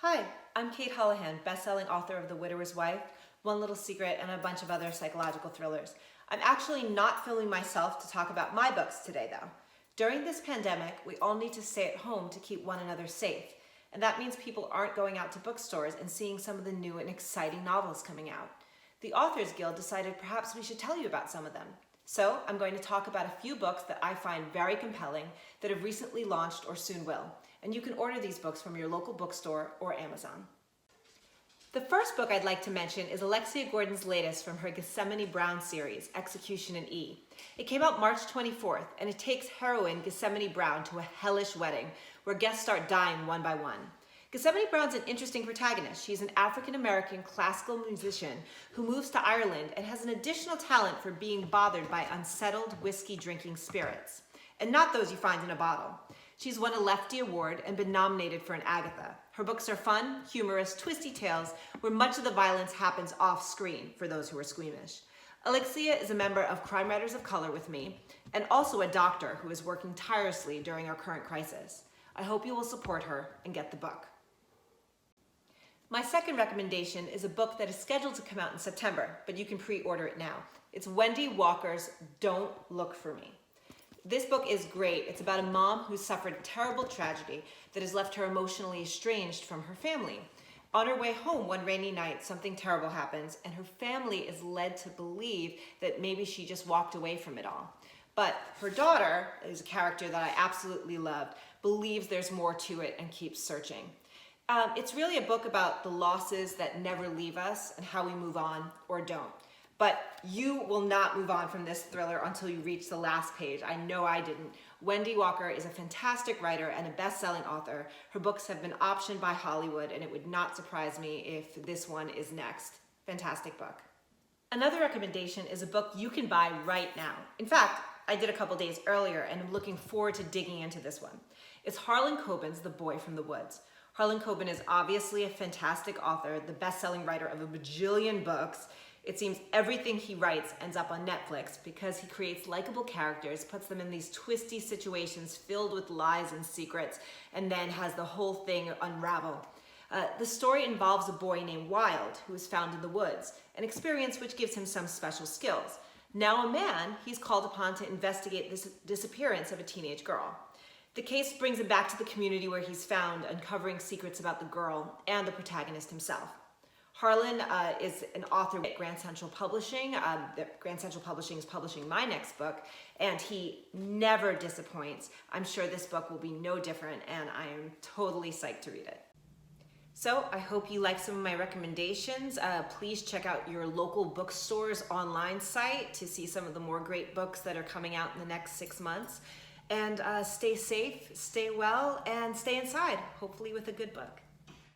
Hi, I'm Kate Harlan, best-selling author of The Widower's Wife, One Little Secret, and a bunch of other psychological thrillers. I'm actually not filming myself to talk about my books today, though. During this pandemic, we all need to stay at home to keep one another safe, and that means people aren't going out to bookstores and seeing some of the new and exciting novels coming out. The Authors Guild decided perhaps we should tell you about some of them. So I'm going to talk about a few books that I find very compelling that have recently launched or soon will. And you can order these books from your local bookstore or Amazon. The first book I'd like to mention is Alexia Gordon's latest from her Gethsemane Brown series, Execution in E. It came out March 24th, and it takes heroine Gethsemane Brown to a hellish wedding where guests start dying one by one. Gethsemane Brown's an interesting protagonist. She's an African-American classical musician who moves to Ireland and has an additional talent for being bothered by unsettled whiskey-drinking spirits, and not those you find in a bottle. She's won a Lefty Award and been nominated for an Agatha. Her books are fun, humorous, twisty tales where much of the violence happens off-screen for those who are squeamish. Alexia is a member of Crime Writers of Color with me and also a doctor who is working tirelessly during our current crisis. I hope you will support her and get the book. My second recommendation is a book that is scheduled to come out in September, but you can pre-order it now. It's Wendy Walker's Don't Look for Me. This book is great. It's about a mom who suffered a terrible tragedy that has left her emotionally estranged from her family. On her way home one rainy night, something terrible happens, and her family is led to believe that maybe she just walked away from it all. But her daughter, who's a character that I absolutely loved, believes there's more to it and keeps searching. It's really a book about the losses that never leave us and how we move on or don't. But you will not move on from this thriller until you reach the last page. I know I didn't. Wendy Walker is a fantastic writer and a best-selling author. Her books have been optioned by Hollywood, and it would not surprise me if this one is next. Fantastic book. Another recommendation is a book you can buy right now. In fact, I did a couple days earlier, and I'm looking forward to digging into this one. It's Harlan Coben's The Boy from the Woods. Harlan Coben is obviously a fantastic author, the best-selling writer of a bajillion books. It seems everything he writes ends up on Netflix because he creates likable characters, puts them in these twisty situations filled with lies and secrets, and then has the whole thing unravel. The story involves a boy named Wild who is found in the woods, an experience which gives him some special skills. Now a man, he's called upon to investigate this disappearance of a teenage girl. The case brings him back to the community where he's found, uncovering secrets about the girl and the protagonist himself. Harlan is an author at Grand Central Publishing. Grand Central Publishing is publishing my next book, and he never disappoints. I'm sure this book will be no different, and I am totally psyched to read it. So I hope you like some of my recommendations. Please check out your local bookstore's online site to see some of the more great books that are coming out in the next 6 months. And stay safe, stay well, and stay inside, hopefully with a good book.